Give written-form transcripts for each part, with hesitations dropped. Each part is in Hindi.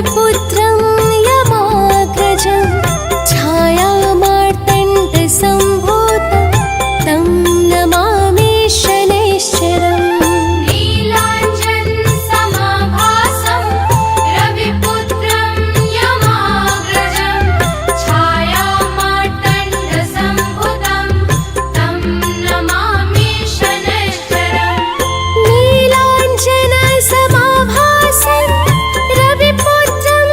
रविपुत्रं यमाग्रजं छायामार्तण्डसम्भूतं तं नमामि शनैश्चरम् नीलाञ्जनसमाभासं रविपुत्रं यमाग्रजं छायामार्तण्डसम्भूतं तं नमामि शनैश्चरम् नीलाञ्जनसमाभासं रविपुत्रं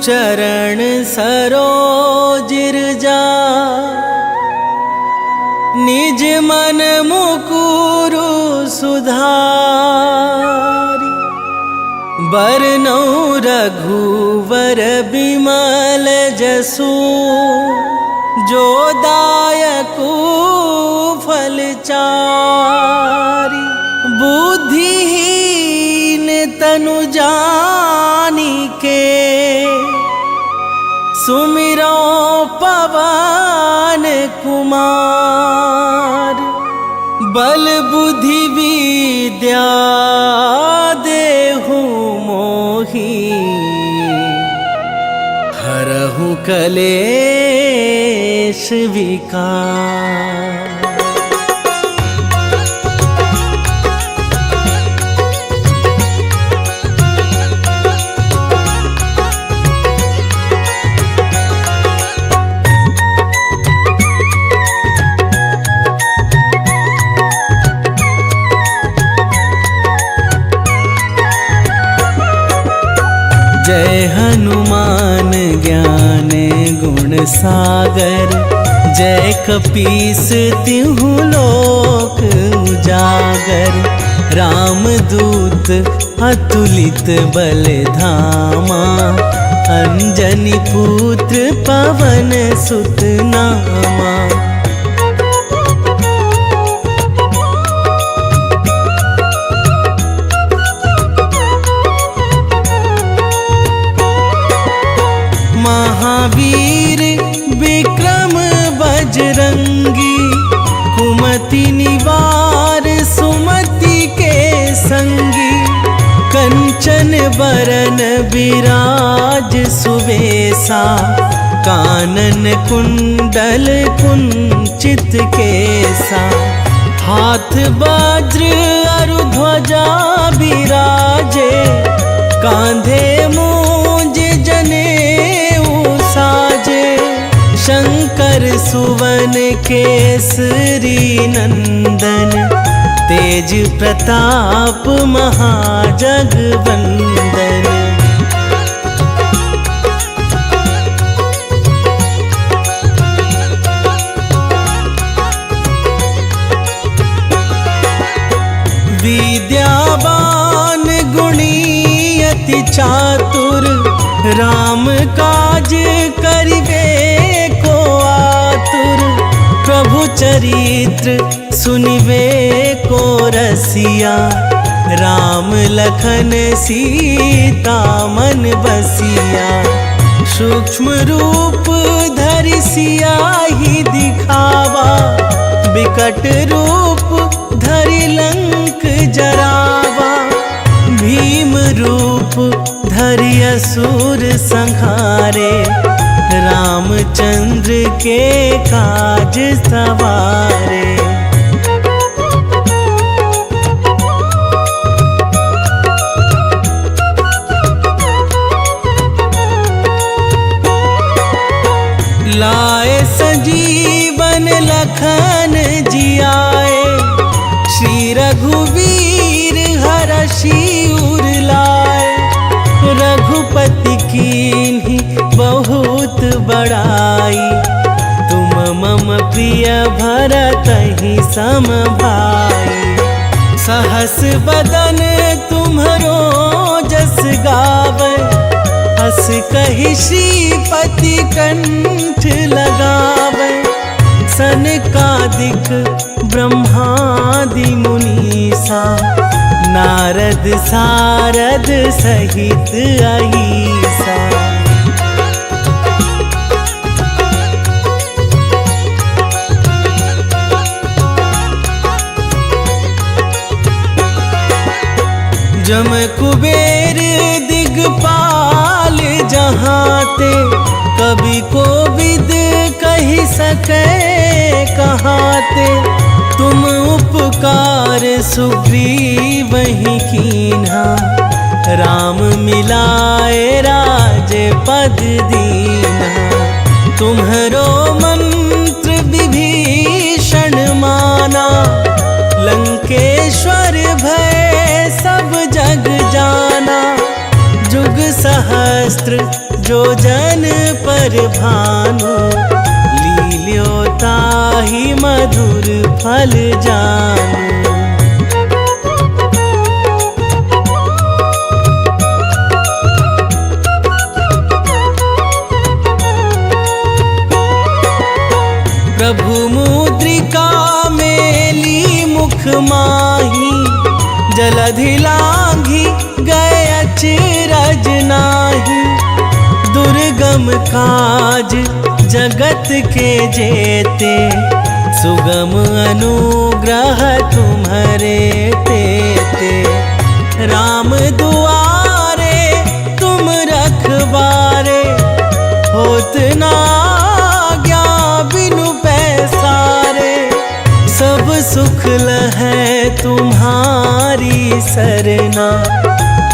चरण सरोज जा, निज मन मुकुरु सुधारि। बरनौ रघुवर बिमल जसु, जो दायकु फल चारि। बुद्धिहीन तनु जानिके, सुमिरो पवन कुमार। बल बुद्धि विद्या देहु मोहि, हरहु कलेश विकार। जय हनुमान ज्ञान गुण सागर, जय कपीस तिहु लोक उजागर। रामदूत अतुलित बल धामा, अंजनी पुत्र पवन सुत नामा। महावीर विक्रम बजरंगी, कुमति निवार सुमति के संगी। कंचन बरन विराज सुवेशा, कानन कुंडल कुंचित केसा। हाथ वज्र अरु ध्वजा बिराजे, कांधे मूंज जनेऊ साजे। शंकर सुवन केसरी नंदन, तेज प्रताप महाजगवंदन। विद्यावान गुणी अति चातुर, राम काज करिबे को आतुर। प्रभु चरित्र सुनिबे को रसिया, राम लखन सीता मन बसिया। सूक्ष्म रूप धरि सियाहि दिखावा, बिकट रूप धरि लंक जरावा। भीम रूप धरि असुर संहारे, रामचंद्र के काज सवारे। लाए संजीवन लखन जियाए, श्री रघुवीर हरषि उर लाए। रघुपति कीन्ही बहुत बड़ाई, तुम मम प्रिय भरतहि सम भाई। सहस बदन तुम्हरो जस गावै, हस कहि श्रीपति कंठ लगावै। सनकादिक ब्रह्मादि मुनीसा, नारद सारद सहित अहिसा। जम कुबेर दिगपाल जहाते, कवि कोविद कहि सकै कहाते। तुम उपकार सुग्रीवहि कीन्हा, राम मिलाए राजपद दीन्हा। तुम्हरो मंत्र विभीषण माना, लंकेश्वर भय सब जग जाना। जुग सहस्त्र जो जन पर भानु, लील्यो ताहि मधुर फल जानु। प्रभु मुद्रिका मेली मुख माही, जलधि लांघी गए अचरज नाही। दुर्गम काज जगत के जेते, सुगम अनुग्रह तुम्हारे तेते। राम दुआरे तुम रखवारे, होत ना आज्ञा बिनु पैसारे। सब सुख लहै तुम्हारी सरना,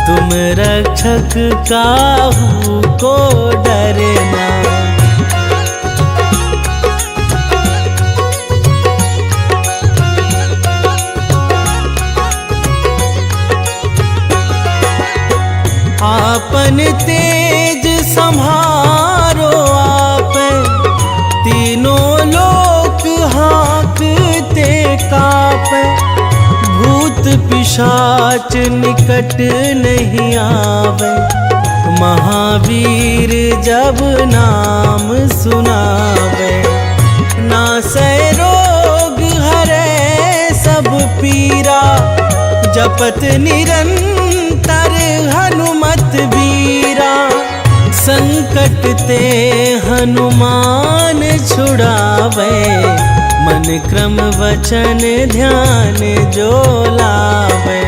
तुम रक्षक काहू को डरना। आपन तेज संभारो आपे, तीनों लोक हाँकते कापे। भूत पिशाच निकट नहीं आवे, महावीर जब नाम सुनावे। नासै रोग हरै सब पीरा, जपत निरंतर हनुमत बीरा। संकट ते हनुमान छुड़ावे, मन क्रम वचन ध्यान जो लावे।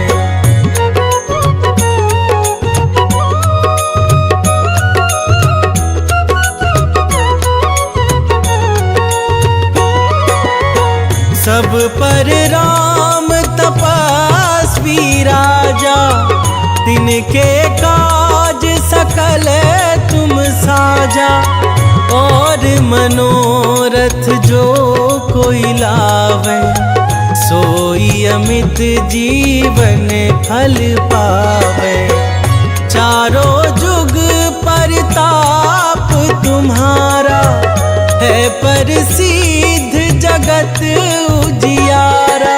सब पर राम तपस्वी राजा, तिनके काज सकल तुम साजा। और मनोरथ जो कोई लावे, सोई अमित जीवन फल पावे। चारों जुग परताप तुम्हारा, है प्रसिद्ध जगत उजियारा।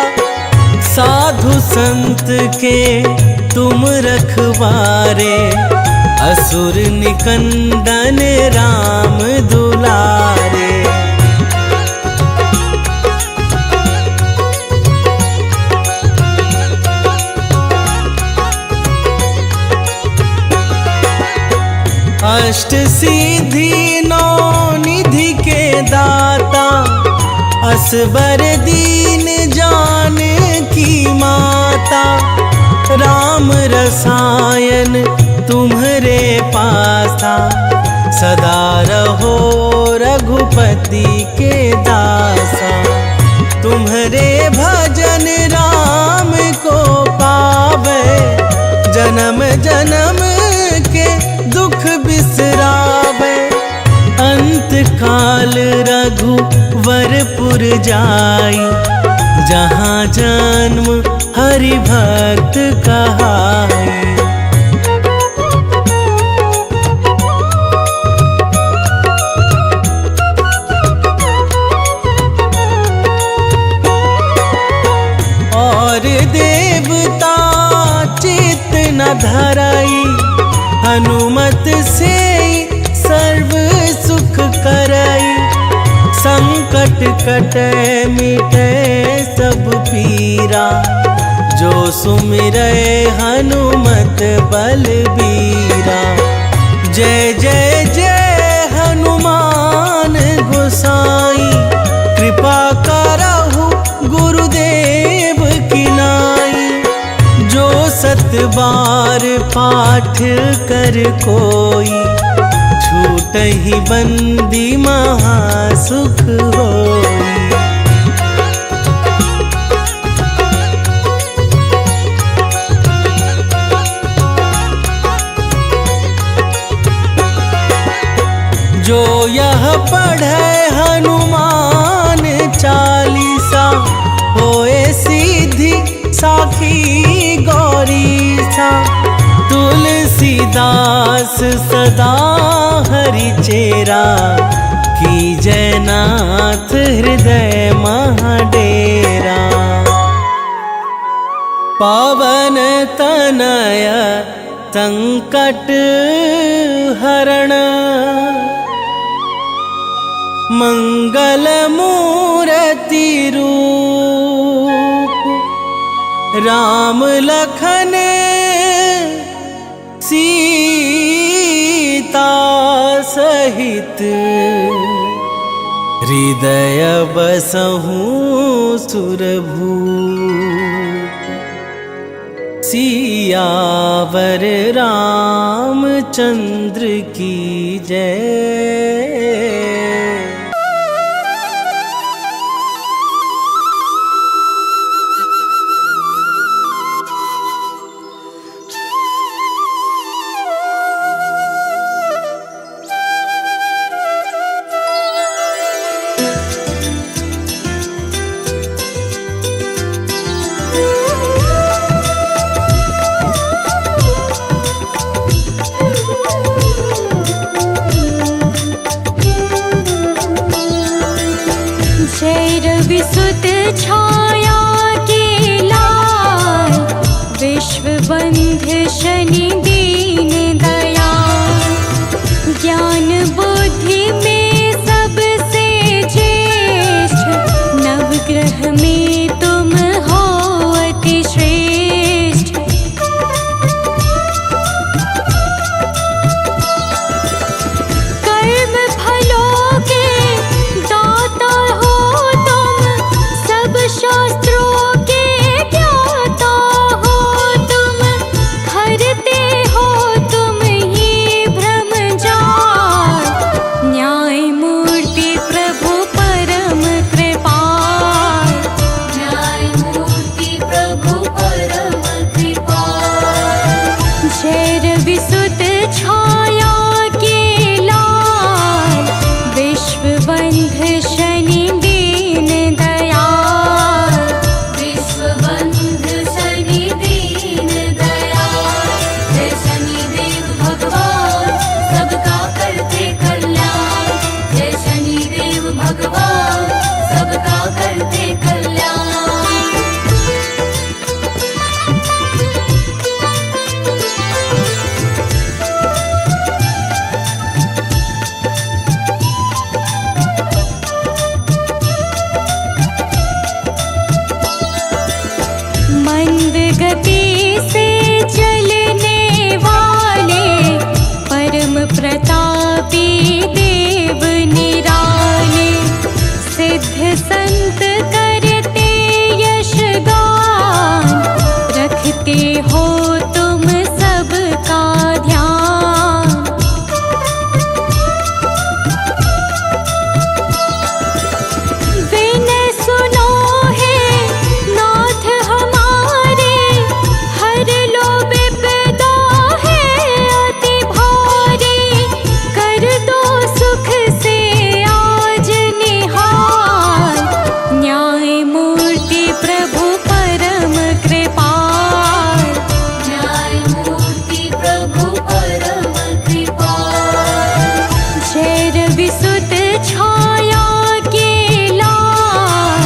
साधु संत के तुम रखवारे, असुर निकंदन राम दुलारे। अष्ट सिद्धि नौ निधि के दाता, असबर दीन जान की माता। राम रसायन तुम्हारे पासा, सदा रहो रघुपति के दासा। तुम्हारे भजन राम को पावे, जन्म जन्म के दुख बिसरावे। अंत काल रघुवरपुर जाई, जहाँ जन्म हरि भक्त कहाई। और देवता चित्त न धराई, हनुमत से सर्व सुख करई। संकट कटे मिटे सब पीरा, जो सुमिरै हनुमत बलबीरा। जय जय जय हनुमान गोसाई, कृपा करहु गुरुदेव की नाई। जो सत बार पाठ कर कोई, छूटहि बंदी महासुख होई। जो यह पढ़े हनुमान चालीसा, होए सीधी साखी गौरीसा। तुलसीदास दास सदा हरि चेरा, की जयनाथ हृदय महाडेरा। पावन तनय संकट हरण, मंगल मूर्ति रूप, राम लखन सीता सहित, हृदय बसहु सुरभूप। सियावर रामचंद्र की जय। जय रविसुत छाया के लाल, विश्व बंधु शनि दीन दयाल। ज्ञान बुद्धि में सबसे ज्येष्ठ, नवग्रह में तुम हो अति श्रेष्ठ। कर्म फलों के दाता हो तुम, सब शास्त्रों के ज्ञाता हो तुम। हरते हो तुम ही भ्रम जाल, न्याय मूर्ति प्रभु परम कृपाल। न्याय मूर्ति प्रभु परम कृपाल। जय रविसुत छाया के लाल, विश्व बंधु शनि दीन दयाल। विश्व बंधु शनि दीन दयाल। जय शनिदेव भगवान सबका करते कल्याण। जय शनिदेव भगवान सबका करते कल्याण। मंद गति से चलने वाले, परम प्रतापी देव निराले। सिद्ध संत करते यशगान, रखते हो तुम सबका ध्यान। विनय सुनो है नाथ हमारे, हर लो विपदा है अति भारी। कर दो सुख से आज निहाल, न्याय मूर्ति प्रभु परम कृपाल। न्याय मूर्ति प्रभु परम कृपाल। जय रविसुत छाया के लाल,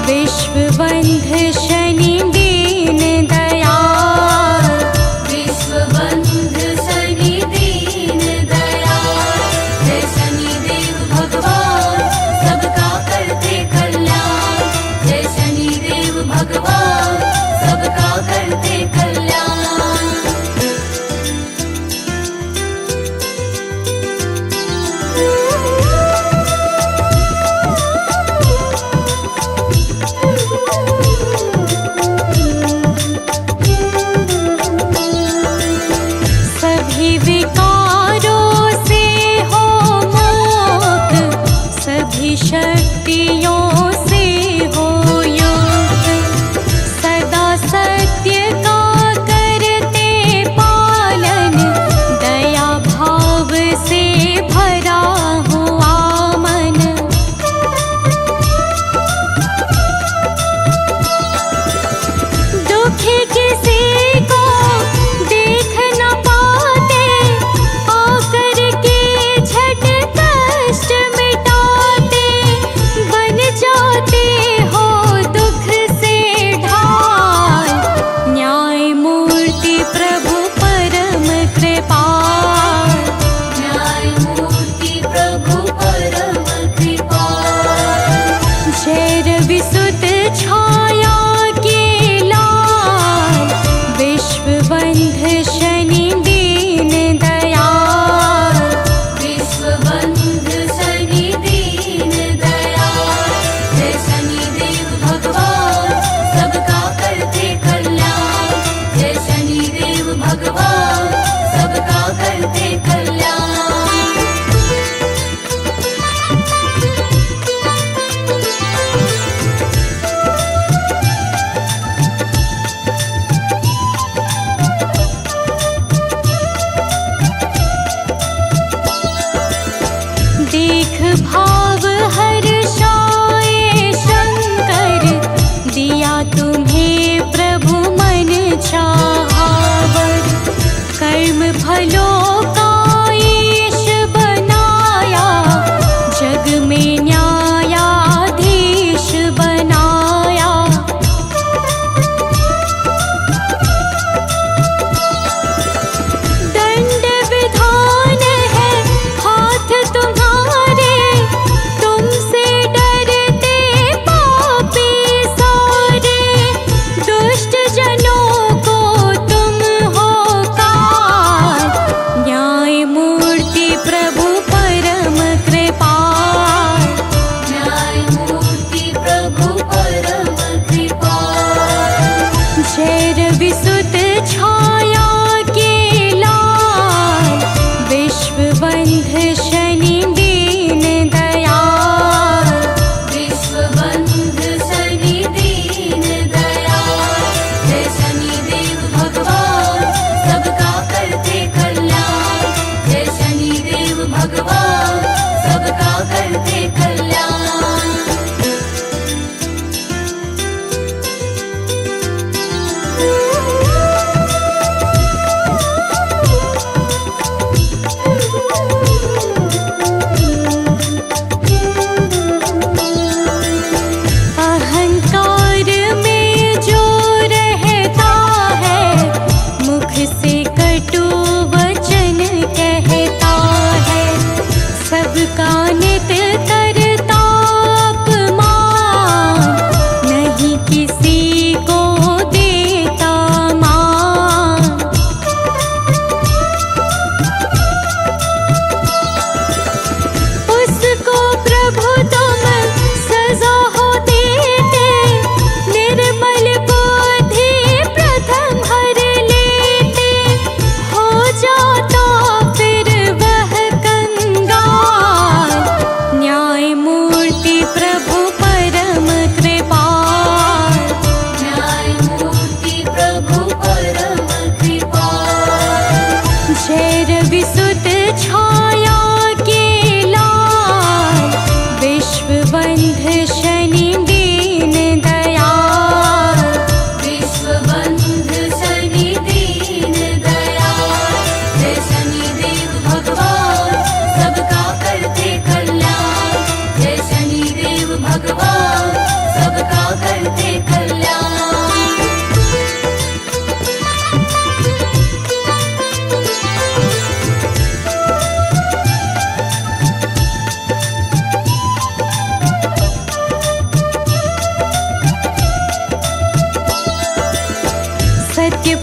विश्व बंधु शनि दीन दयाल। विश्व बंधु शनि दीन दयाल। जय शनिदेव भगवान सबका करते कल्याण। जय शनिदेव भगवान सबका करते कल्याण।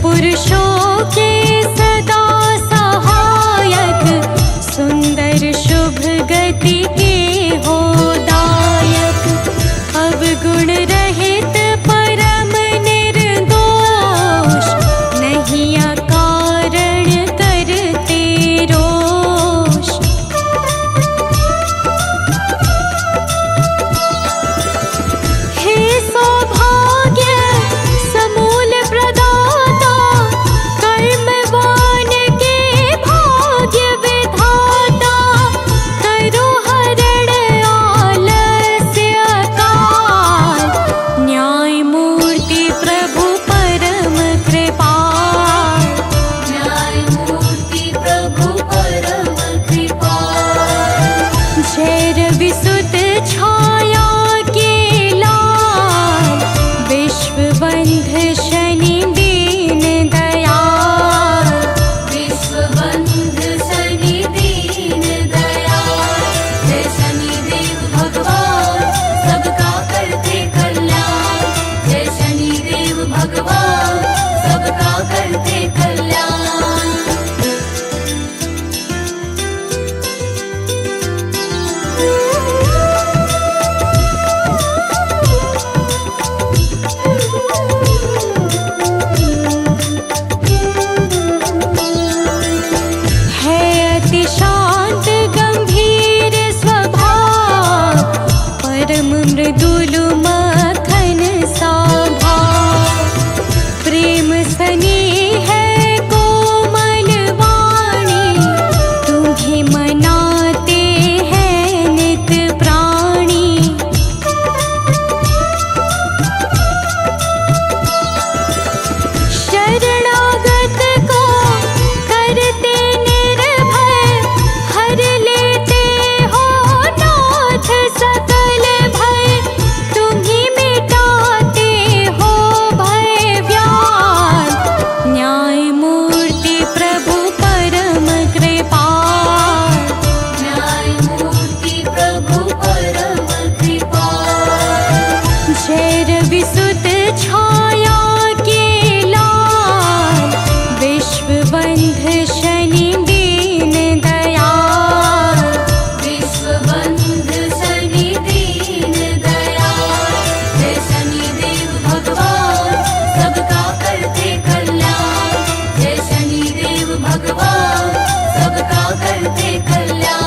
पुरुषों के सदा सहायक, सुंदर शुभ गति के हो दायक। अवगुण रहित परम निर्दोष, नहीं अकारण करते रोष। हे सौभाग्य समूल प्रदाता, कर्मवान के भाग्य विधाता। करो हरण आलस्य काल, न्याय मूर्ति प्रभु परम कृपाल। न्यायमूर्ति प्रभु परम कृपाल। जय रवि सुत छाया के लाल, विश्वबंध शनि दीन दयाल। विश्वबंध शनि दीन दयाल। जय शनिदेव भगवान सबका करते कल्याण। जय शनिदेव भगवान सबका करते कल्याण। है अति शांत गंभीर स्वभाव, परम मृदुल मखन सा भाव। प्रेम स्नेह है कोमल वाणी, तुम्हें मनाते हैं नित प्राणी। शरणागत को करते निर्भय, हर लेते हो नाथ सकल भय। तुम ही मिटाते हो भय व्याल, न्याय मूर्ति प्रभु परम कृपाल। न्यायमूर्ति प्रभु परम कृपाल। जय रवि सुत छाया के लाल, विश्वबंध शनि दीन दयाल। विश्वबंध शनि दीन दयाल। जय शनिदेव भगवान सबका करते कल्याण। जय शनिदेव भगवान सबका करते कल्याण।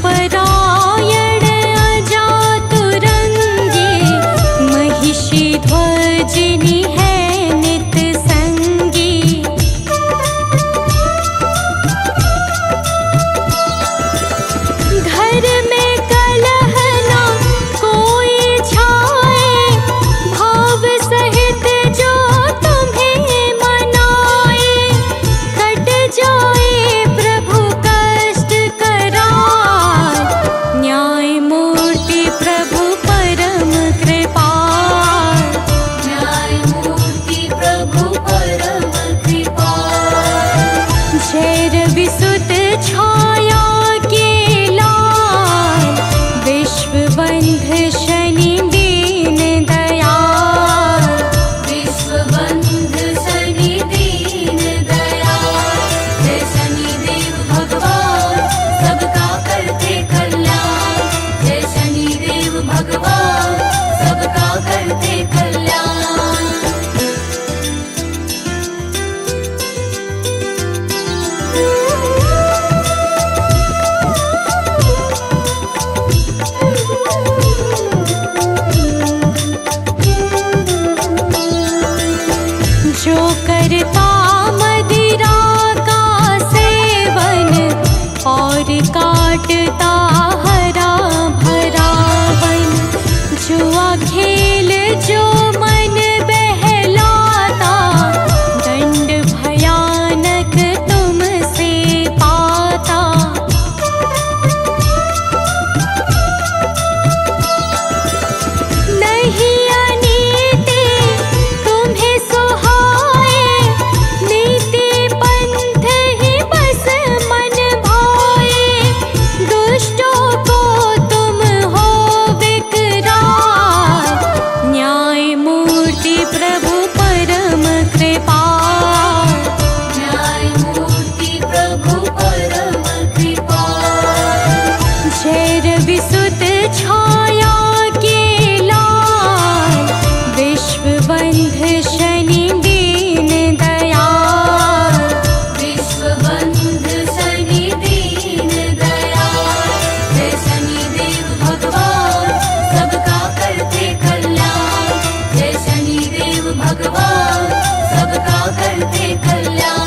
परायण अजातुरंगी, महिषी ध्वजिनी है नित संगी। घर में कलह ना कोई छाए, भाव सहित जो तुम्हें मनाए। कट जाए प्रभु कष्ट कराल, न्याय मूर्ति प्रभु परम कृपाल। न्यायमूर्ति प्रभु परम कृपाल। जय रवि सुत छाया के लाल, विश्वबंध शनि दीन दयाल। विश्वबंध शनि दीन दयाल। जय शनिदेव भगवान सबका करते कल्याण। जय शनिदेव भगवान सबका करते कल्याण। जो करता मदिरा का सेवन, और काटता हरा भरा वन। जुआ खेल जो मन बहलाता, दंड भयानक तुमसे पाता। नहीं अनीति तुम्हें सुहाए, नीति पंथ ही बस मन भाए। दुष्टों को तुम हो विकराल, न्याय मूर्ति प्रभु परम कृपाल। न्यायमूर्ति प्रभु परम कृपाल। जय रवि सुत छाया के लाल, विश्वबंध शनि दीन दयाल। विश्वबंध शनि दीन दयाल। जय शनिदेव भगवान सबका करते कल्याण। जय शनिदेव भगवान सबका करते कल्याण।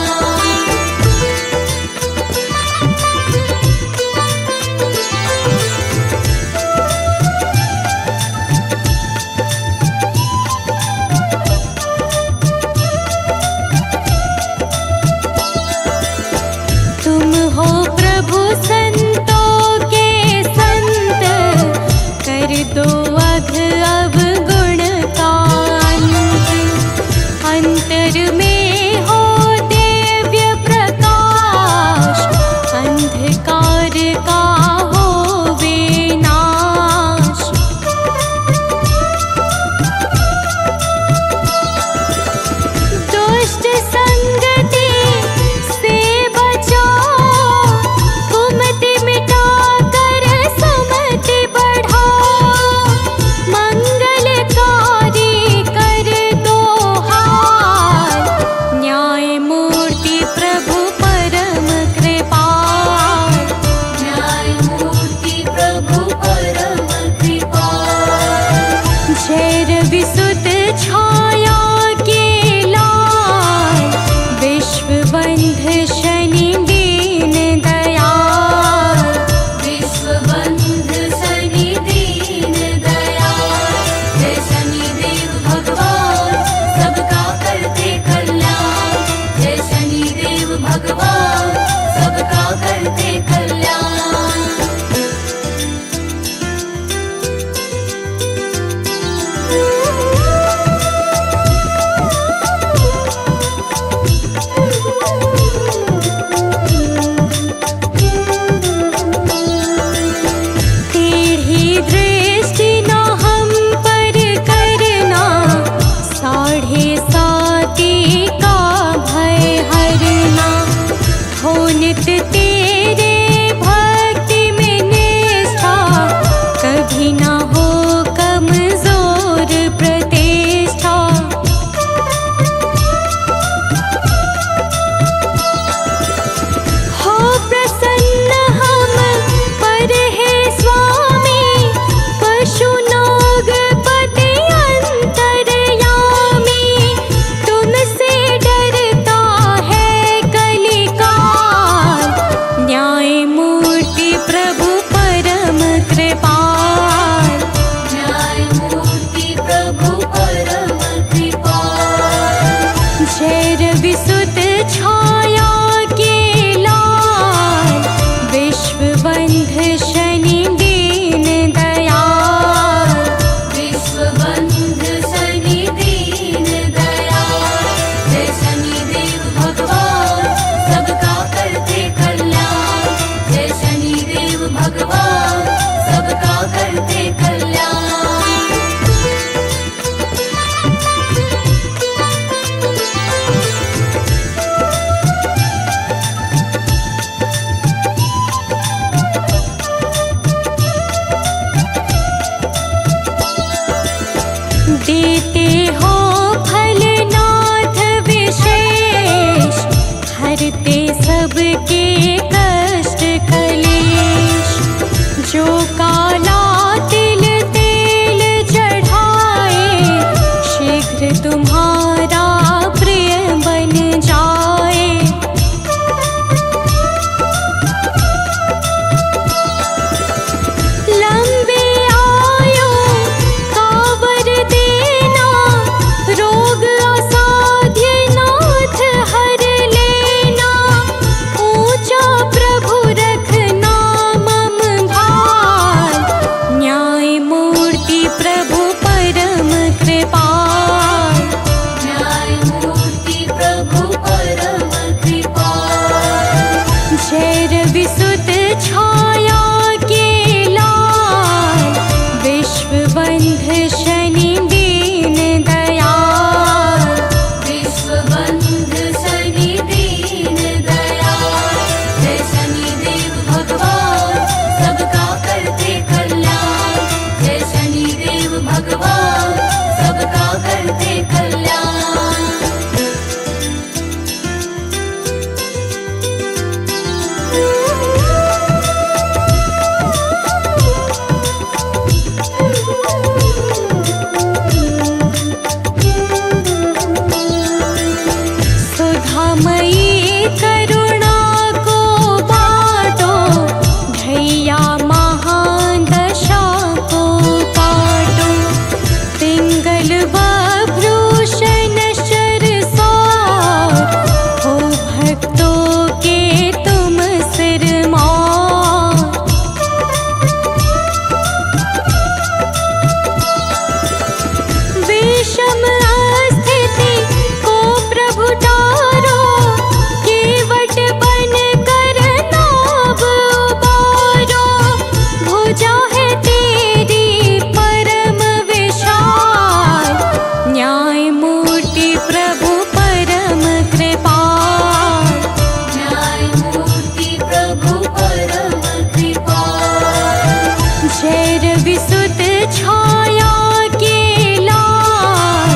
छाया के लाल,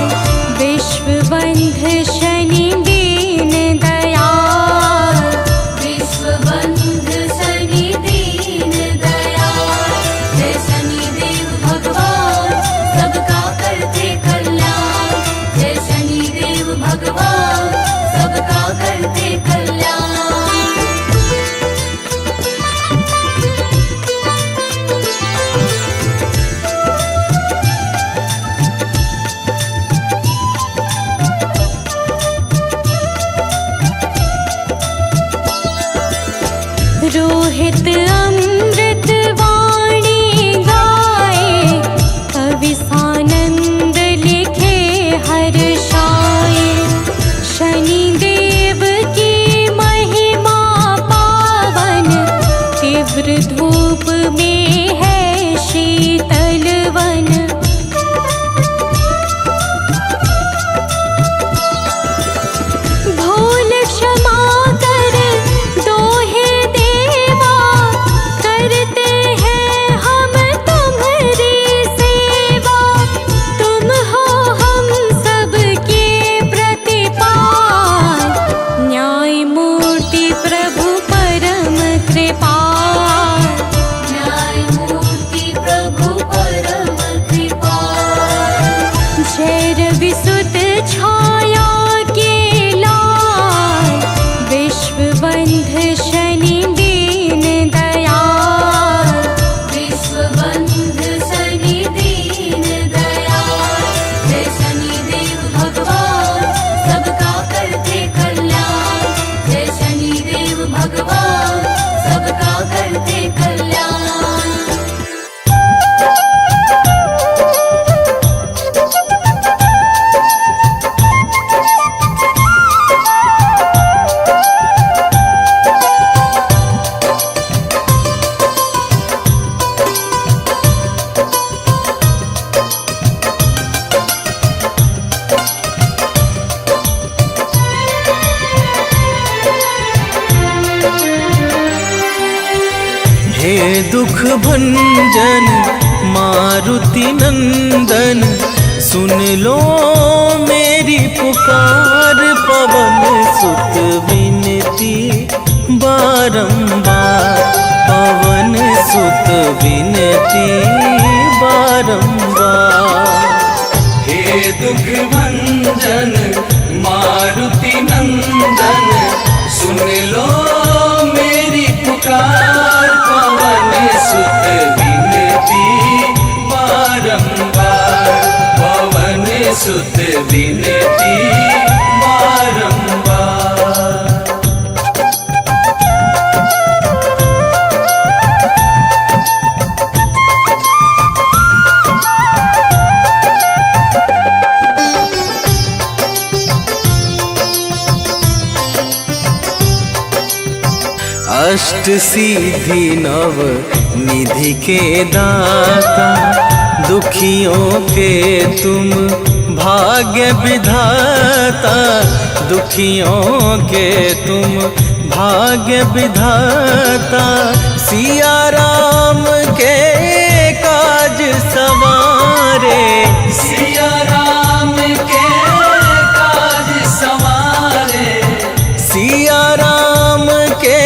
विश्व बंध शनि दीन दयाल। विश्व बंध शनि दीन दयाल, जय शनिदेव भगवान सबका करते कल्याण। जय शनिदेव भगवान सबका करते कल्याण। रोहित अमृत वाणी गाए, कवि सानंद लिखे हर्षाए। शनिदेव की महिमा पावन, तीव्र धूप में है शीतल वन। भूल क्षमा कर दोहे देवा, करते हैं हम तुम्हारी सेवा। तुम हो हम सबके प्रतिपाल, न्याय मूर्ति प्रभु परम कृपाल। न्यायमूर्ति प्रभु परम कृपाल। जय रविसुत छाया के लाल, विश्व बंध शनि दीन दयाल। विश्व बंध शनि दीन दयाल, जय शनिदेव भगवान सबका करते कल्याण। जय शनिदेव भगवान सबका करते कल्याण। हे दुख भंजन मारुति नंदन, सुन लो मेरी पुकार। पवन सुत विनती बारंबार, पवन सुत विनती बारंबार। हे दुख भंजन मारुति नंदन, सुन लो मेरी पुकार। पवन सुत विनती बारंबार, पवन सुत विनती बारंबार। अष्ट सिद्धि नव निधि के दाता, दुखियों के तुम भाग्य विधाता। दुखियों के तुम भाग्य विधाता, सिया राम के काज सवारे। सिया राम के काज सवारे, सिया राम के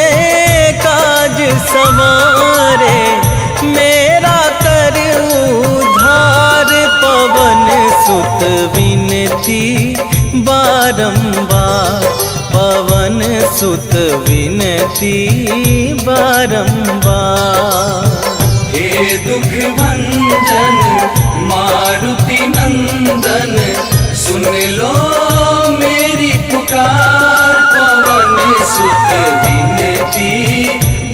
काज सवारे। मेरा कर उद्धार, पवन सुत विनती बारंबार, पवन सुत विनती बारंबार। हे दुख भंजन मारुति नंदन, सुन लो मेरी पुकार। पवन सुत विनती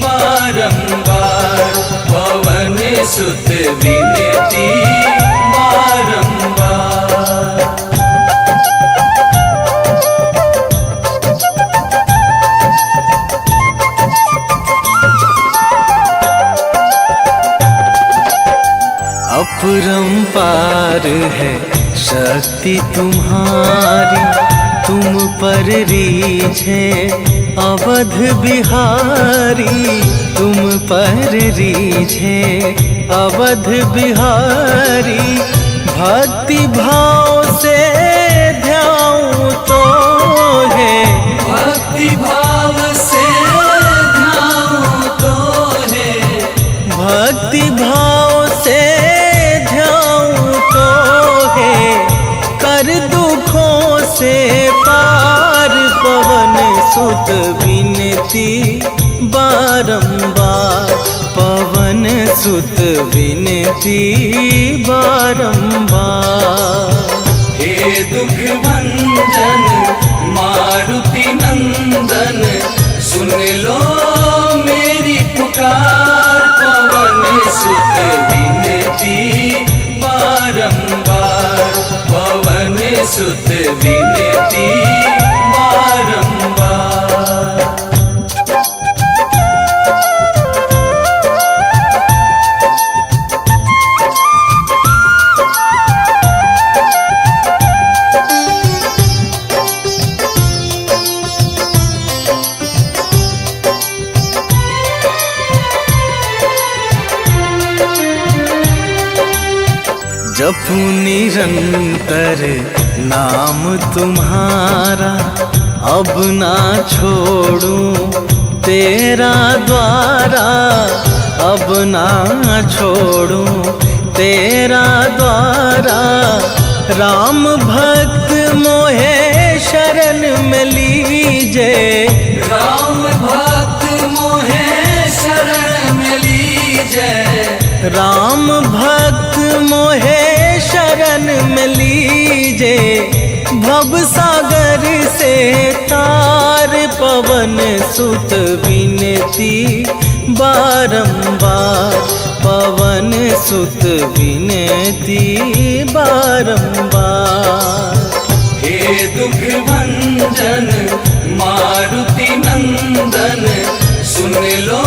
बारंबार, पवन सुत विनती बारंबार। अपरंपार है शक्ति तुम्हारी, तुम पर रीझ है अवध बिहारी तुम पर रीझे अवध बिहारी। भक्ति भाव से ध्याऊं तो है भक्ति भाव से ध्याऊं तो है भक्ति भाव से ध्याऊं तो है। कर दुखों से पार पवन सुत विनती बारंबार पवन सुत विनती बारंबार। हे दुख भंजन मारुति नंदन सुन लो मेरी पुकार पवन सुत विनती बारंबार पवन सुत विनती बारंबार। जपू निरंतर नाम तुम्हारा अब ना छोड़ूं तेरा द्वारा अब ना छोड़ूं तेरा द्वारा। राम भक्त मोहे शरण में लीजे राम भक्त मोहे शरण में लीजे राम भक्त मोहे शरण में लीजे। भव सागर से तार पवन सुत विनती बारंबार पवन सुत विनती बारंबार। हे दुख भंजन मारुति नंदन सुन लो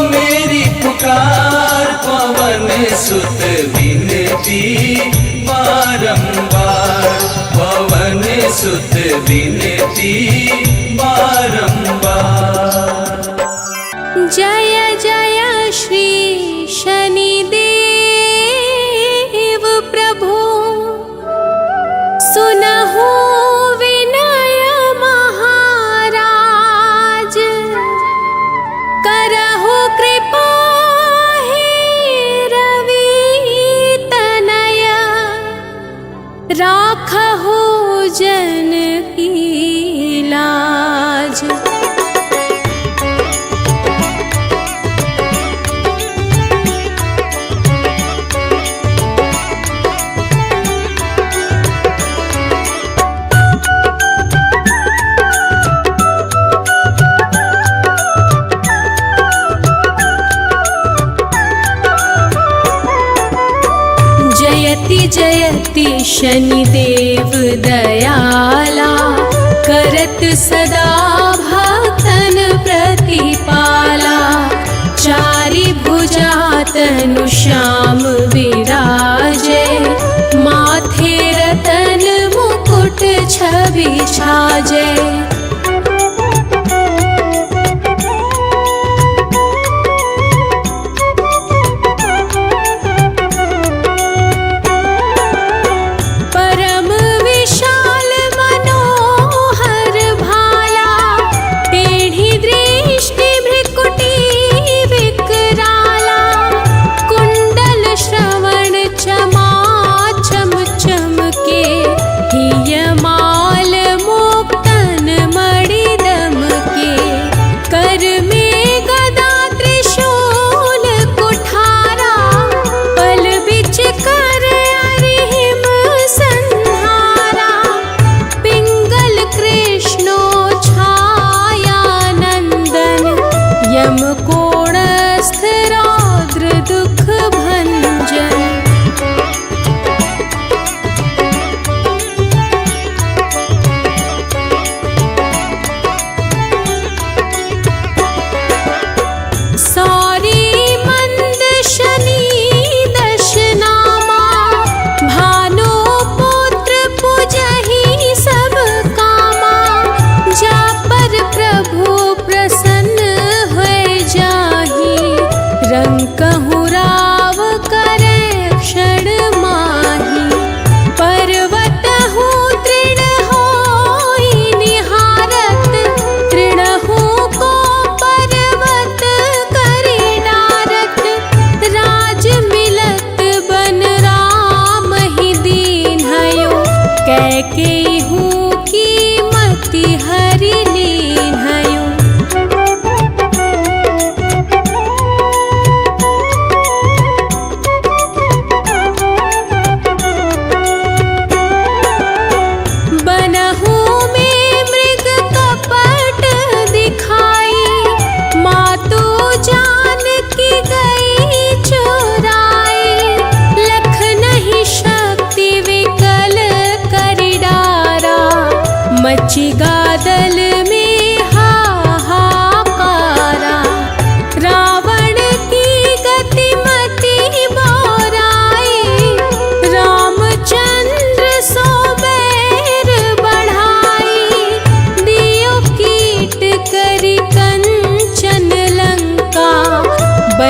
मेरी पुकार पवन सुत विनती बारंबार पवन सुत विनती बारंबार। जय जय श्री शनिदेव प्रभु सुनहु विनय महाराज। करहु कृपा हे रवि तनय राखहु जन की लाज। जयति जयति शनिदेव दयाला करत सदा भक्तन प्रतिपाला। चारि भुजा तनु श्याम विराजे माथे रतन मुकुट छवि छाजे।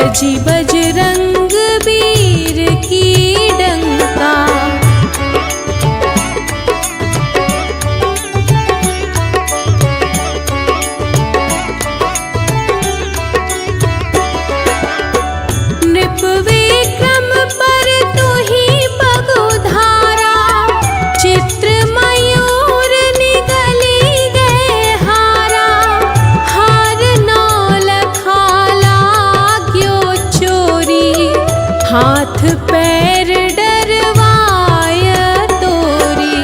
बजी बजरंग वीर की डंका। नृप विक्रम पर तू ही बगुधारा, चित्र मयूर निगली गए हारा। हार नौ लखाला ग्यो चोरी, हाथ पैर डरवाय तोरी।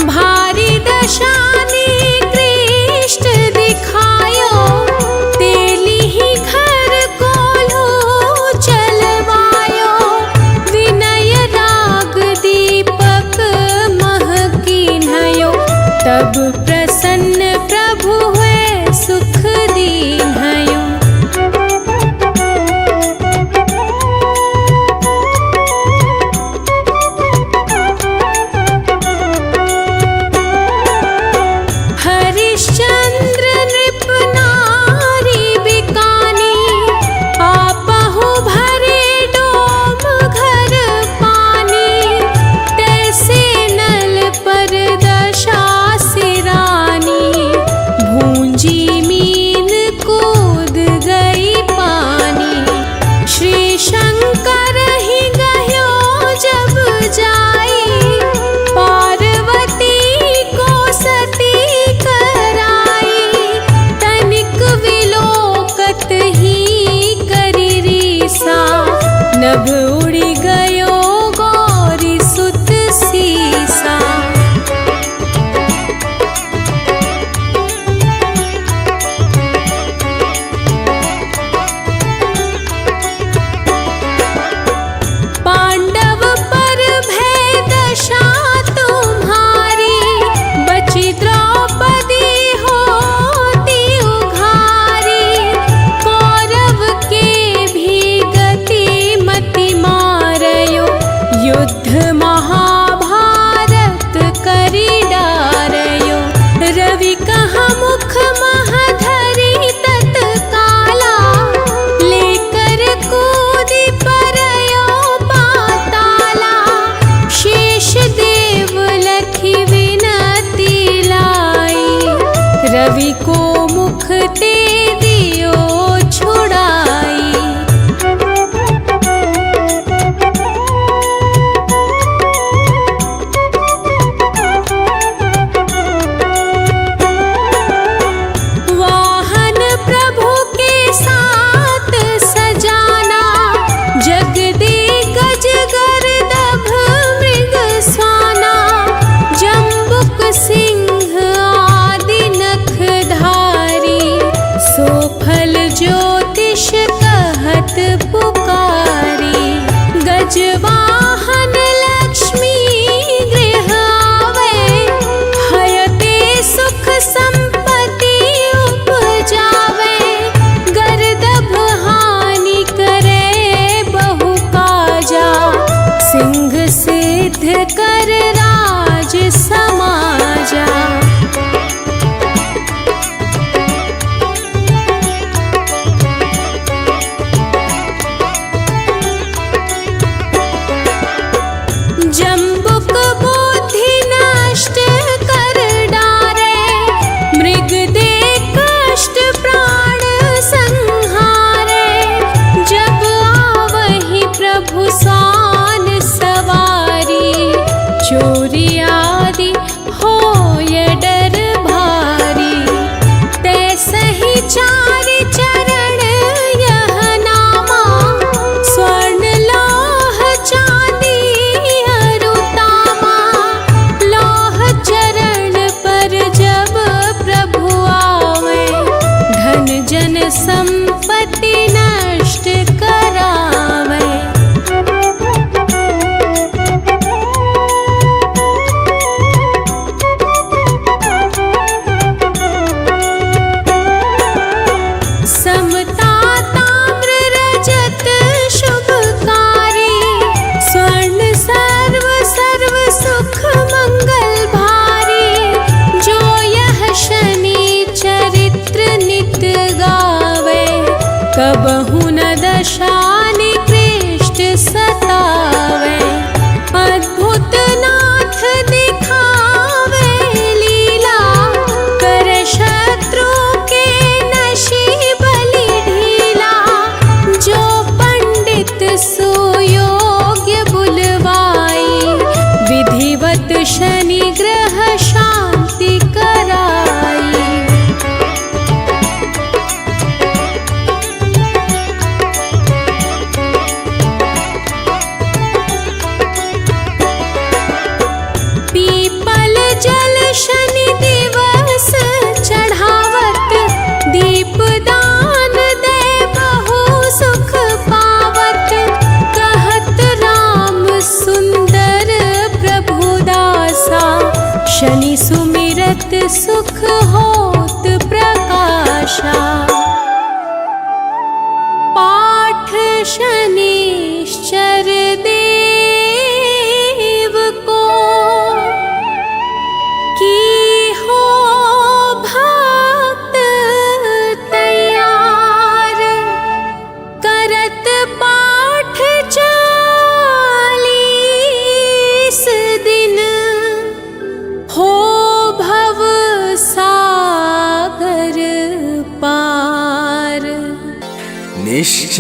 भारी दशानी कृष्ण दिखायो, तेली ही घर कोल्हू चलवायो। विनय राग दीपक महकीन्हयो, तब प्रसन्न प्रभु हुए सुख दीन्हयो।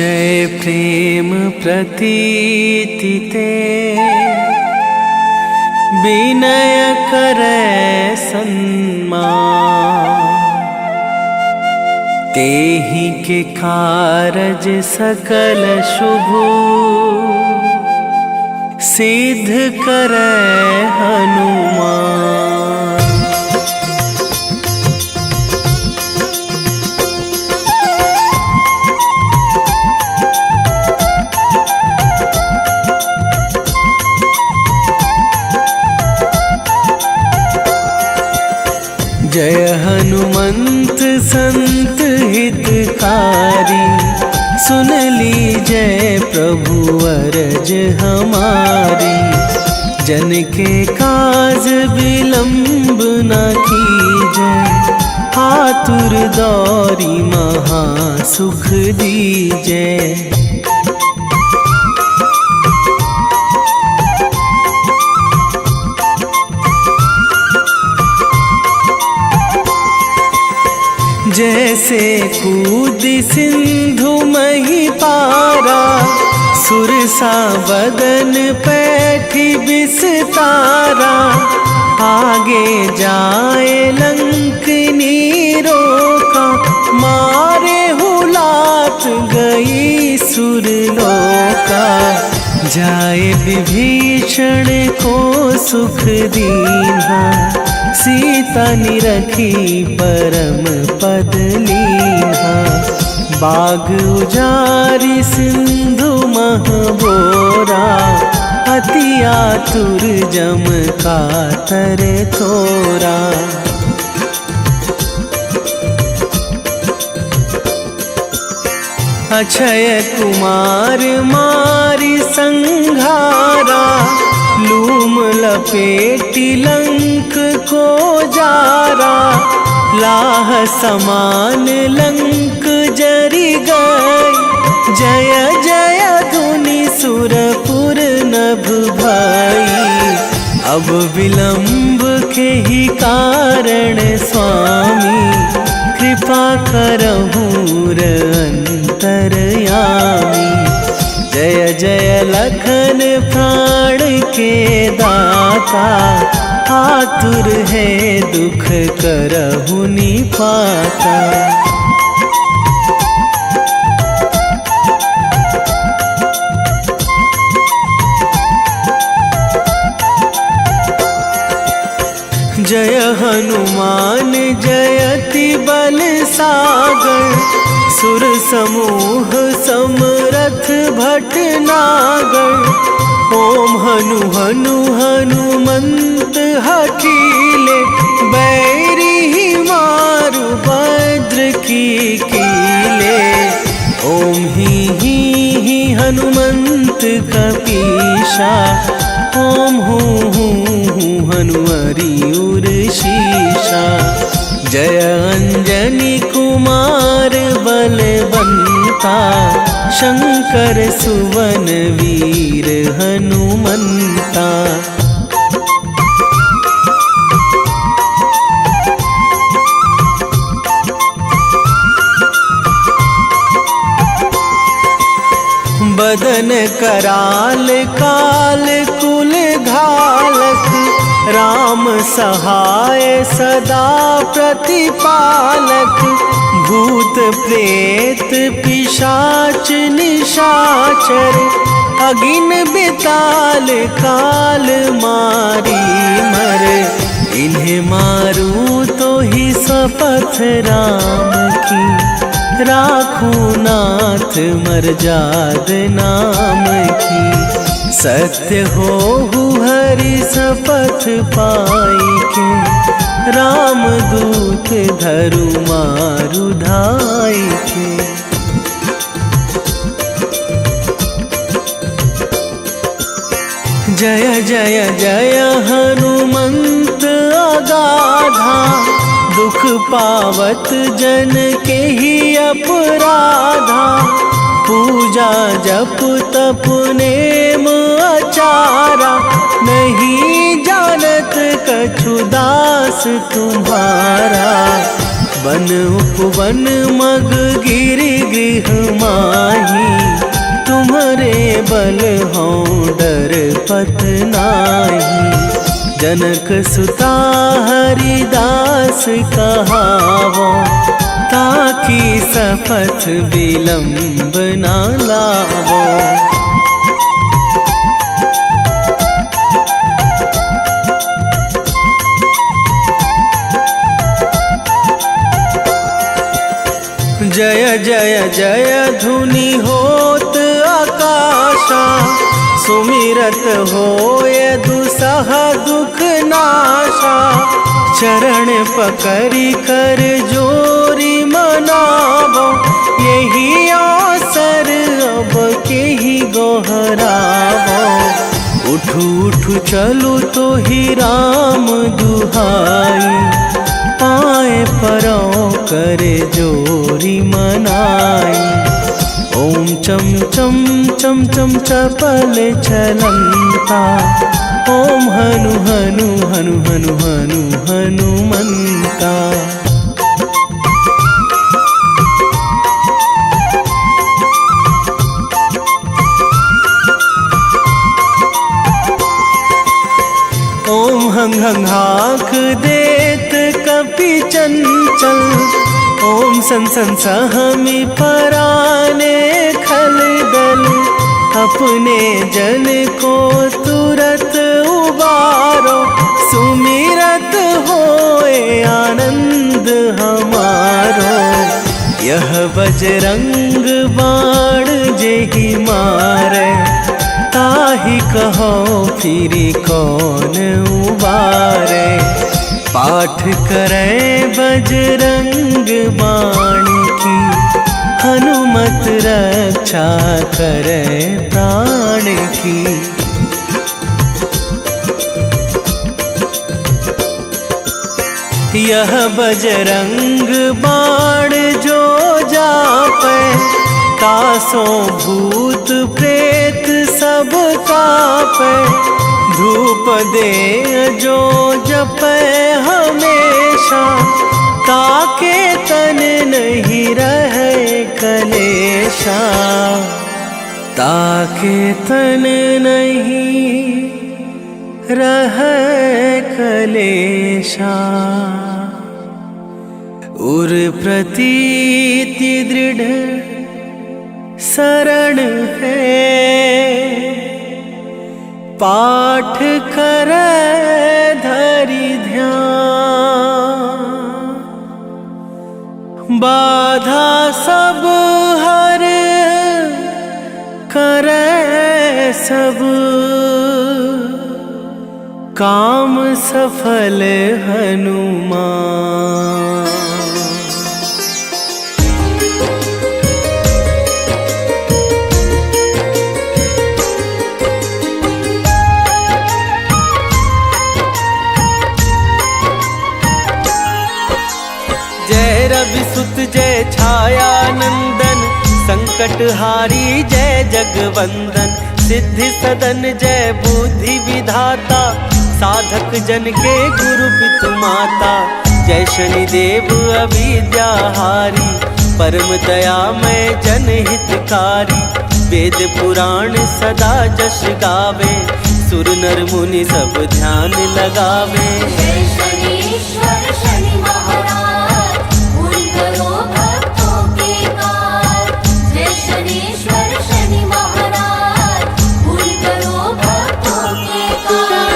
जय प्रेम प्रतीति ते विनय करे सन्मान। तेहि के कारज सकल शुभ सिद्ध करे हनुमान। जय हनुमंत संत हितकारी, सुन लीजय प्रभु अरज हमारी। जन के काज विलंब न कीजय, आतुर दौरी महा सुख दीजय। जैसे कूद सिंधु मही पारा, सुरसा बदन पैठी बिस्तारा। आगे जाए लंकनी रोका, मारे हुलात गई सुरलोका। जाए विभीषण को सुख दीन्हा, सीता निरखी परम पद लीन्हा। बाग उजारी सिंधु महबोरा, अति आतुर जम कातर थोरा। अक्षय कुमार मारी संघारा, लूम लपेटी लंक को जारा। लाह समान लंक जरी गई, जय जय धुनि सुरपुर नभ भई। अब विलंब के ही कारण स्वामी, कृपा करहूँ अंतरयामी। जय जय लखन प्राण के दाता, आतुर है दुख करहु निपाता। जय हनुमान जयति बल सागर, सुर समूह समरथ भटनागर। ओम हनु हनु हनुमंत हठीले, बैरी ही मारु भद्र की कीले। ओम ही हनुमंत कपीशा, ओम हूँ हनुमरी उर शीशा। जय अंजनी कुमार बलवंता, शंकर सुवन वीर हनुमंता। बदन कराल काल कुल घालक, राम सहाय सदा प्रतिपालक। भूत प्रेत पिशाच निशाचर, अगिन बिताल काल मारी मर। इन्हें मारूं तो ही शपथ राम की, राखूं नाथ मर्याद नाम की। सत्य हो हरि शपथ पाई के, राम दूत धरु मारु धाई के। जय जय जय हनुमंत अगाधा, दुख पावत जन के ही अपराधा। पूजा जप तप नेम आचारा, नहीं जानत कछु दास तुम्हारा। वन उपवन मग गिरि गृह माही, तुम्हारे बल हों डर पत नाही। जनक सुता हरिदास कहावो, ताकि सपथ विलंब ना लावो। जय जय जय धुनि होत आकाशा, सुमिरत होय दुसह दुख नाशा। चरण पकड़ी कर जोरी मनावो, यही अवसर अब के ही गोहरावो। उठू उठू चलू तो ही राम दुहाई, पाए परो करे जोरी मनाई। ओम चम चम चम चम चपल चलंता, ओम हनु हनु हनु हनु हनु हनुमंता। ओम हंग हंग हाक देत कपि चंचल, ओम सन सन सहमी पराने खल दल। अपने जन को तुरत उबारो, सुमिरत होए आनंद हमारो। यह बजरंग बाण जेहि मारे, ताहि कहो फिरी कौन उबारे। पाठ करें बजरंग बाण की, हनुमत रक्षा करें प्राण की। यह बजरंग बाण जो जापे, तासो भूत प्रेत सब कापे। धूप दे जो जपे हमेशा, ताके तन नहीं रहे कलेशा। ताके तन नहीं रहे कलेशा। उर प्रतीति दृढ़ शरण है, पाठ करे धरि ध्यान। बाधा सब हर करे सब, काम सफल हनुमान। जय रविसुत जय छाया नंदन, संकट हारी जय जगवंदन। सिद्धि सदन जय बुद्धि विधाता, साधक जन के गुरु पितु माता। जय शनिदेव अविद्या हारी, परम दयामय जन हितकारी। वेद पुराण सदा जश गावे, सुर नर मुनि सब ध्यान लगावे। जय शनीश्वर शनि महाराज, पूर्ण करो भक्तों के काज। जय शनीश्वर शनि महाराज, पूर्ण करो भक्तों के काज।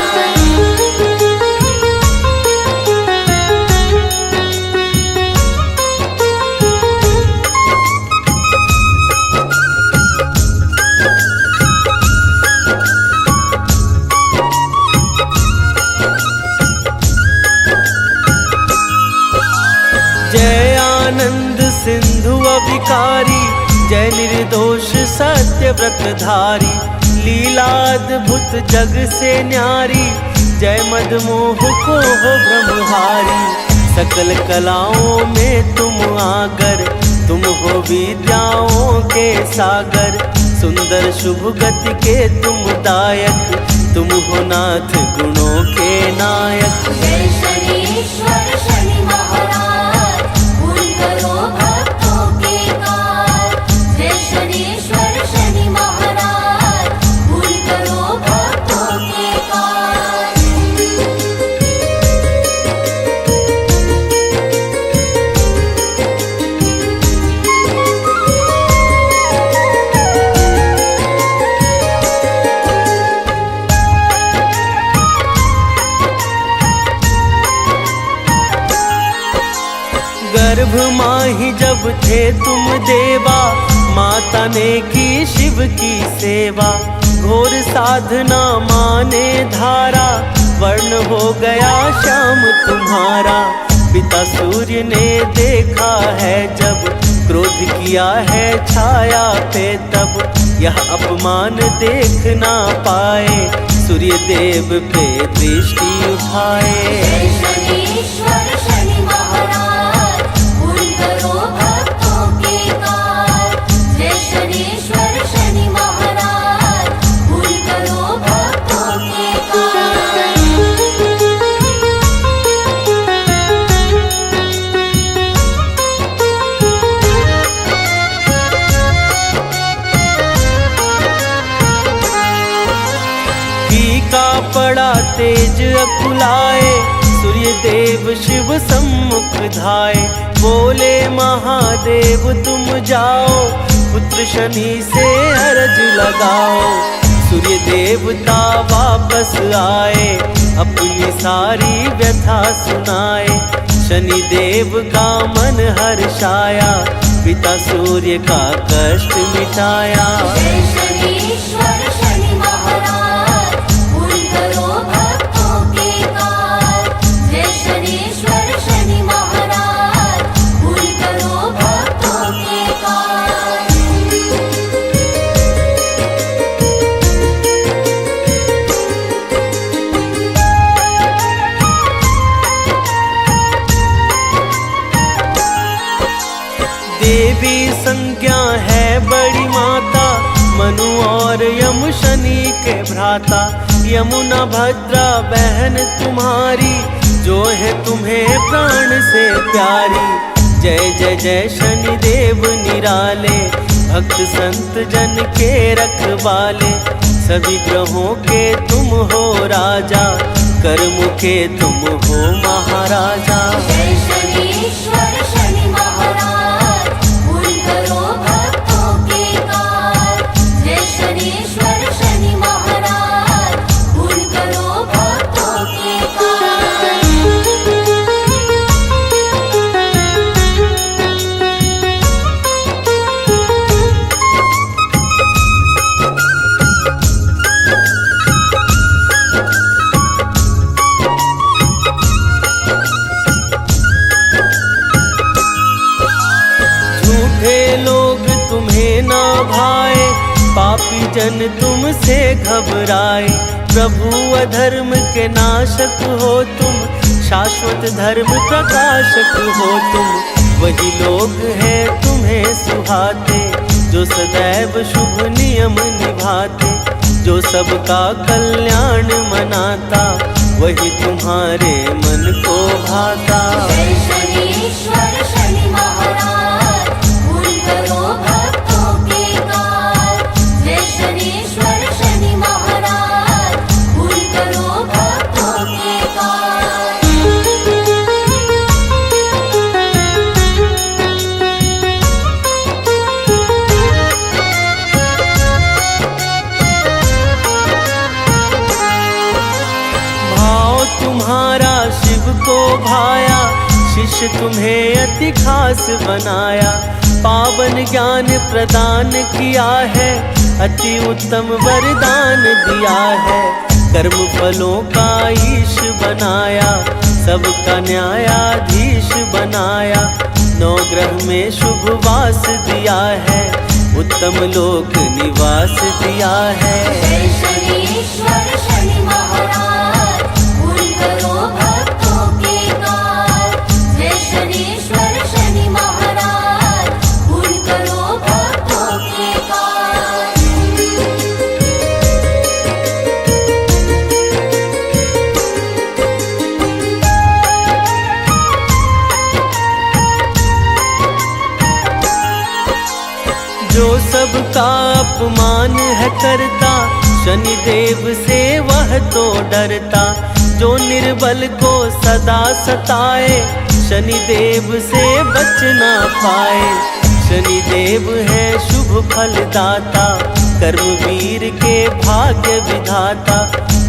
जय आनंद सिंधु अविकारी, जय निर्दोष सत्य व्रतधारी। लीलाद्भुत जग से न्यारी, जय मदमोह को हो ब्रह्महारी। सकल कलाओं में तुम आगर, तुम हो विद्याओं के सागर। सुंदर शुभ गति के तुम दायक, तुम हो नाथ गुणों के नायक। जय शनीश्वर शनि महाराज, माही जब थे तुम देवा, माता ने की शिव की सेवा। घोर साधना माने धारा, वर्ण हो गया श्याम तुम्हारा। पिता सूर्य ने देखा है जब, क्रोध किया है छाया पे तब। यह अपमान देख ना पाए, सूर्य देव पे दृष्टि उठाए। जय शनीश्वर शनि महाराज, पूर्ण करो भक्तों के काज। जय शनीश्वर शनि महाराज, पूर्ण करो भक्तों के काज। फीका पड़ा तेज अकुलाए, सूर्य देव शिव सम्मुख धाये। बोले महादेव तुम जाओ, पुत्र शनि से अर्ज लगाओ। सूर्य देवता वापस आए, अपनी सारी व्यथा सुनाए। शनि देव का मन हर्षाया, पिता सूर्य का कष्ट मिटाया। जय शनीश्वर शनि महाराज, पूर्ण करो भक्तों के काज। जय शनीश्वर शनि महाराज, पूर्ण करो भक्तों के काज। देवी संज्ञा है बड़ी माता, मनु और यम शनि के भ्राता। यमुना भद्रा बहन तुम्हारी, जो है तुम्हें प्राण से प्यारी। जय जय जय शनि देव निराले, भक्त संत जन के रखवाले। सभी ग्रहों के तुम हो राजा, कर्म के तुम हो महाराजा। जय शनीश्वर शनि महाराज, पूर्ण करो भक्तों के काज। जय शनीश्वर शनि महाराज, पूर्ण करो भक्तों के काज। झूठे लोग तुम्हें ना भाए, पापी जन तुमसे घबराए। प्रभु अधर्म के नाशक हो तुम, शाश्वत धर्म प्रकाशक हो तुम। वही लोग हैं तुम्हें सुहाते, जो सदैव शुभ नियम निभाते। जो सबका कल्याण मनाता, वही तुम्हारे मन को भाता। जय शनीश्वर शनि महाराज, पूर्ण करो भक्तों के काज। जय शनीश्वर शनि महाराज, पूर्ण करो भक्तों के काज। भाव तुम्हारा शिव को भाया, शिष्य तुम्हें अति खास बनाया। पावन ज्ञान प्रदान किया है, अति उत्तम वरदान दिया है। कर्म फलों का ईश बनाया, सबका न्यायाधीश बनाया। नौ ग्रह में शुभ वास दिया है, उत्तम लोक निवास दिया है। जय शनीश्वर शनि महाराज, पूर्ण करो भक्तों के काज। जय शनीश्वर शनि महाराज, पूर्ण करो भक्तों के काज। जो सबका अपमान है करता, शनि देव से वह तो डरता। जो निर्बल को सदा सताए, शनि देव से बच ना पाए। शनि देव है शुभ फलदाता, कर्मवीर के भाग्य विधाता।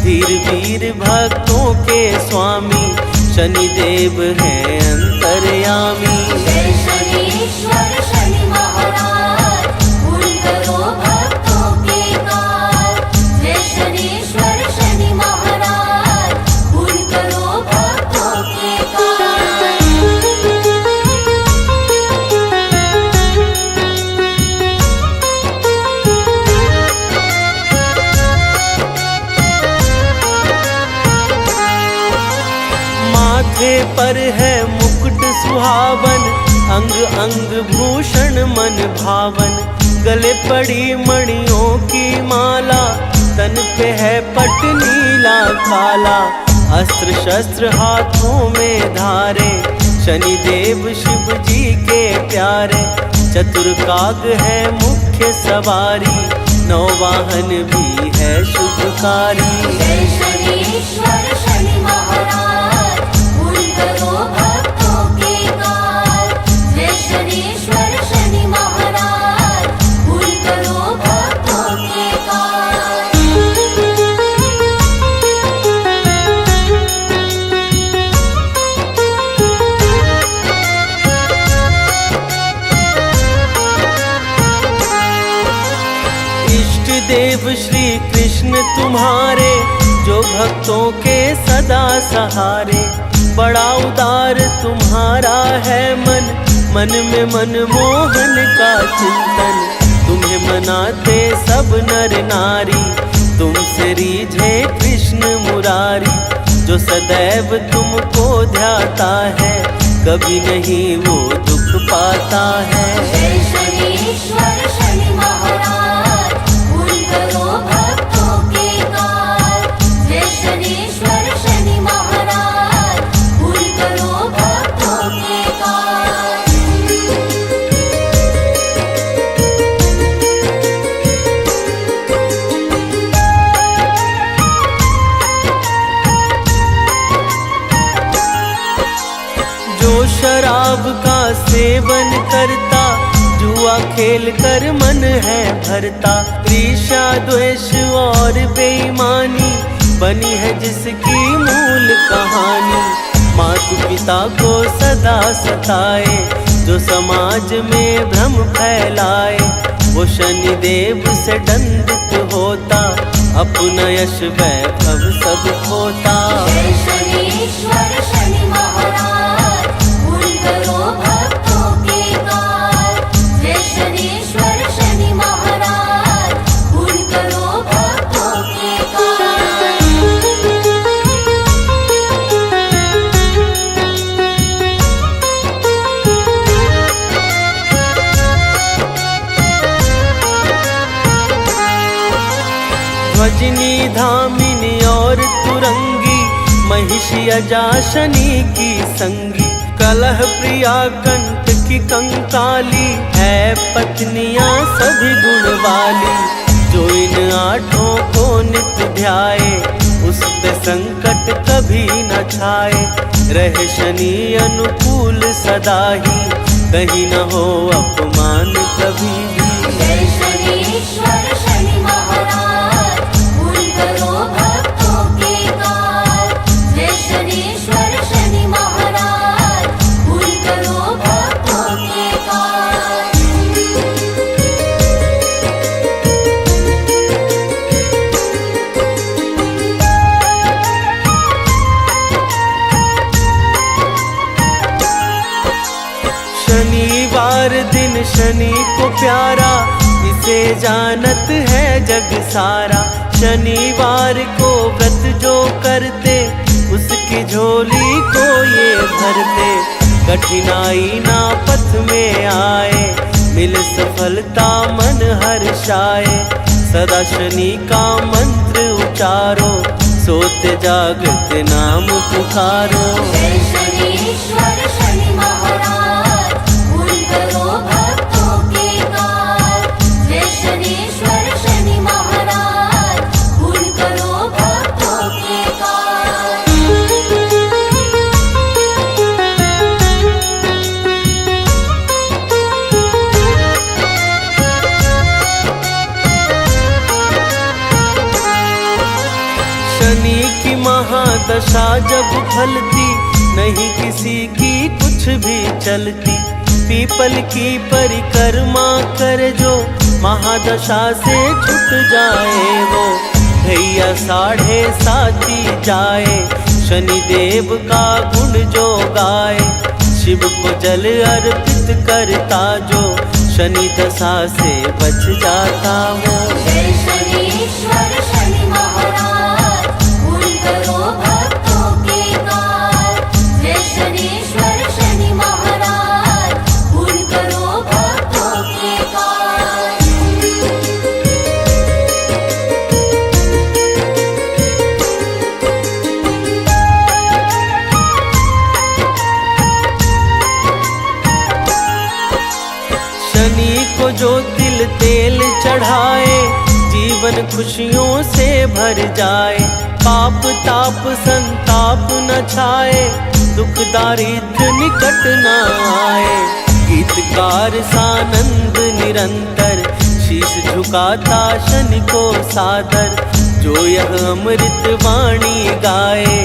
धीर वीर भक्तों के स्वामी, शनि देव है अंतर्यामी। जय शनि शनीश्वर शनि महाराज पूर्ण करो भक्तों के काज। जय शनीश्वर शनि महाराज पूर्ण करो भक्तों के काज। माथे पर है मुकुट सुहावन, अंग अंग भूषण मन भावन। गले पड़ी मणियों की माला, तन पे है पट नीला काला। अस्त्र शस्त्र हाथों में धारे, शनि देव शिव जी के प्यारे। चतुर काग है मुख्य सवारी, नौ वाहन भी है शुभकारी। जय शनीश्वर शनि महाराज पूर्ण करो भक्तों के काज। जय शनीश्वर शनि महाराज पूर्ण करो भक्तों के काज। इष्ट देव श्री कृष्ण तुम्हारे, जो भक्तों के सदा सहारे। बड़ा उदार तुम्हारा है मन, मन में मनमोहन का चिंतन। तुम्हें मनाते सब नर नारी, तुमसे रीझे कृष्ण मुरारी। जो सदैव तुमको ध्याता है, कभी नहीं वो दुख पाता है। जय शनीश्वर शनि महाराज पूर्ण करो भक्तों के काज। जय शनीश्वर शनि महाराज पूर्ण करो भक्तों के काज। जो शराब का सेवन करता, जुआ खेल कर मन है भरता। ईर्ष्या द्वेष और बेईमानी, बनी है जिसकी मूल कहानी। माता पिता को सदा सताए, जो समाज में भ्रम फैलाए। वो शनि देव से दंडित होता, अपना यश वैभव सब खोता। जय शनीश्वर शनि महाराज पूर्ण करो भक्तों के काज। जय शनीश्वर शनि महाराज पूर्ण करो भक्तों के काज। ध्वजिनी धामिनी और तुरंगी, महिषी अजा शनि की संगी। कलह प्रिया कंठ की कंकाली, है पत्नियां सभी गुण वाली। जो इन आठों को नित्य ध्याए, उस पे संकट कभी न छाए। रहे शनि अनुकूल सदा ही, कहीं न हो अपमान कभी भी। जय शनीश्वर शनि महाराज पूर्ण करो भक्तों के काज। जय शनीश्वर शनि महाराज पूर्ण करो भक्तों के काज। शनिवार दिन शनि को प्यारा, इसे जानत है जग सारा। शनिवार को व्रत जो करते, उसकी झोली को ये भरते। कठिनाई ना पथ में आए, मिले सफलता मन हर्षाए। सदा शनि का मंत्र उचारो, सोते जागते नाम पुकारो। जय शनीश्वर शनि महाराज पूर्ण करो भक्तों के काज। जय शनीश्वर शनि महाराज पूर्ण करो भक्तों के काज। शनि की महादशा जब फलती, नहीं किसी की कुछ भी चलती। पीपल की परिक्रमा कर जो महादशा से छूट जाए वो। भैया 7.5 जाए शनिदेव का गुण जो गाए। शिव को जल अर्पित करता जो शनि दशा से बच जाता वो। जय शनीश्वर शनि महाराज पूर्ण करो भक्तों के कार्य। जय शनीश्वर शनि महाराज पूर्ण करो भक्तों के शनि को जो तिल तेल चढ़ाए जीवन खुशियों से भर जाए। पाप ताप संताप न छाए दुख दारिद्र निकट न आए। गीतकार सानंद निरंतर शीश झुकाता शनि को सादर। जो यह अमृत वाणी गाए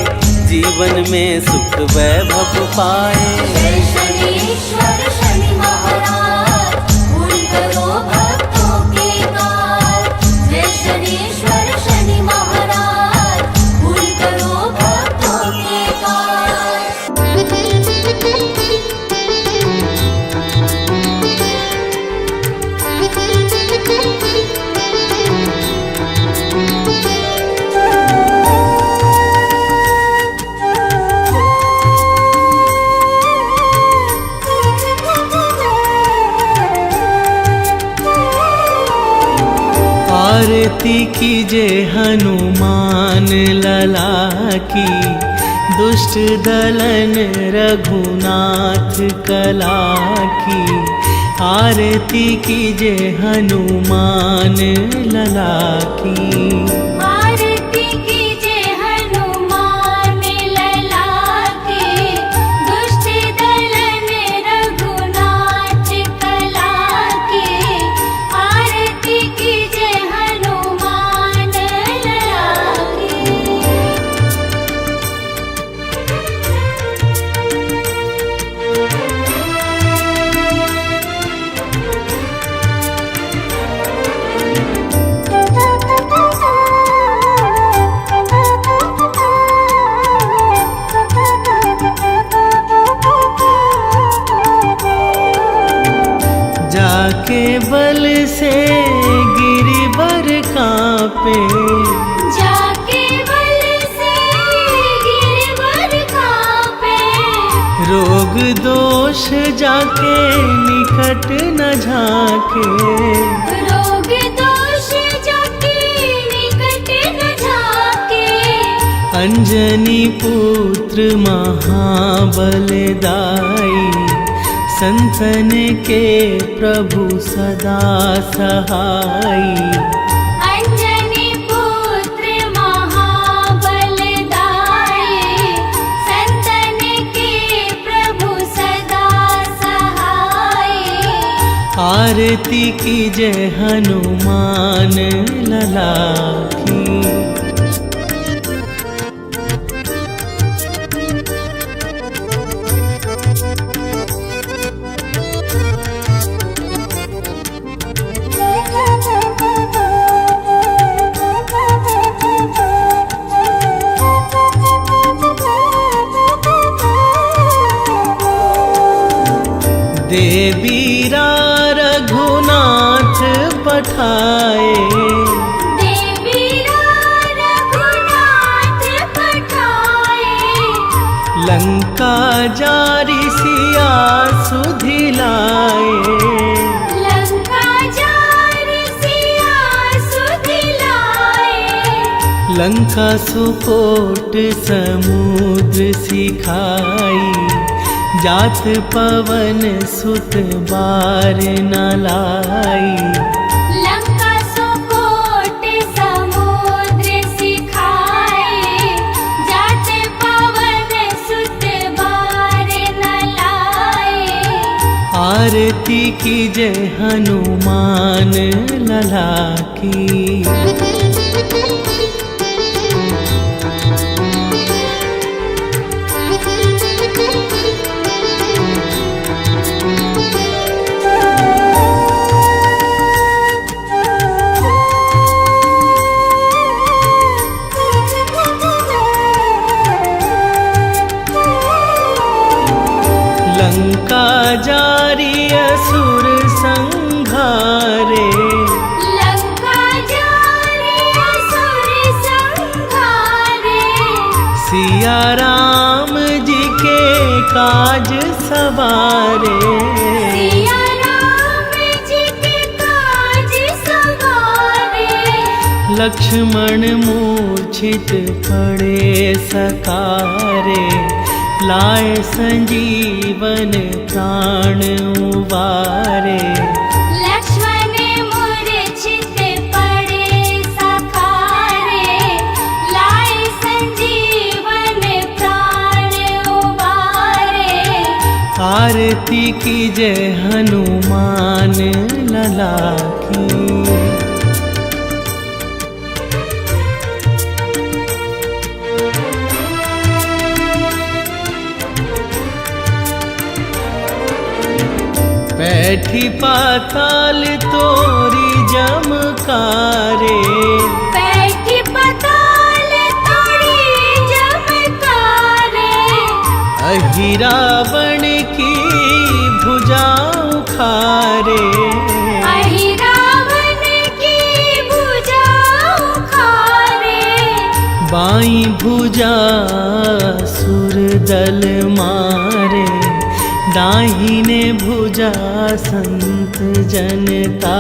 जीवन में सुख वैभव पाए। जय शनीश्वर शनि महाराज पूर्ण करो भक्तों के कार्य। जय शनीश्वर शनि महाराज पूर्ण करो भक्तों के आरती कीजे हनुमान लला की। दुष्ट दलन रघुनाथ कला की। आरती कीजे हनुमान लला की। आरती कीजे हनुमान लला की। दुष्ट दलन रघुनाथ कला की। आरती कीजे हनुमान लला की। जाके बल से गिरिवर कांपे। जाके बल से गिरवर कांपे। रोग दोष जाके निकट न झाके। रोग दोष जाके निकट न झाके। अंजनी पुत्र महाबलदाई। संतन के प्रभु सदा सहाई। अंजनी पुत्र महाबलदाई। संतन के प्रभु सदा सहाई। आरती कीजे हनुमान लला की। देवीरा रघुनाथ पठाए। देवीरा रघुनाथ पठाए। लंका जारी सिया सुधिलाए। लंका जारी सिया सुधिलाए। लंका सुकोट समुद्र सिखाई। जात पवन सुत बार न लाई। लंका सुकोट समुद्र सिखाए। जात पवन सुत बार न लाए। आरती कीजे हनुमान लला की। लंका जारी असुर संघारे, लंका जारी असुर संघारे, सिया राम जी के काज सवारे, सिया राम जी के काज सवारे, लक्ष्मण मूर्छित पड़े सकारे, लाए संजीवन प्राण उबारे। लक्ष्मण मूर्छित पड़े सखारे, लाए संजीवन प्राण उबारे। आरती की जय हनुमान लला की। बैठी पाताल तोरी जमकारे, बैठी पाताल तोरी जमकारे, अहि रावण की भुजा उखारे, अहि रावण की भुजा उखारे, बाई भुजा सुर दल मारे, दाहिने भुजा संत जनता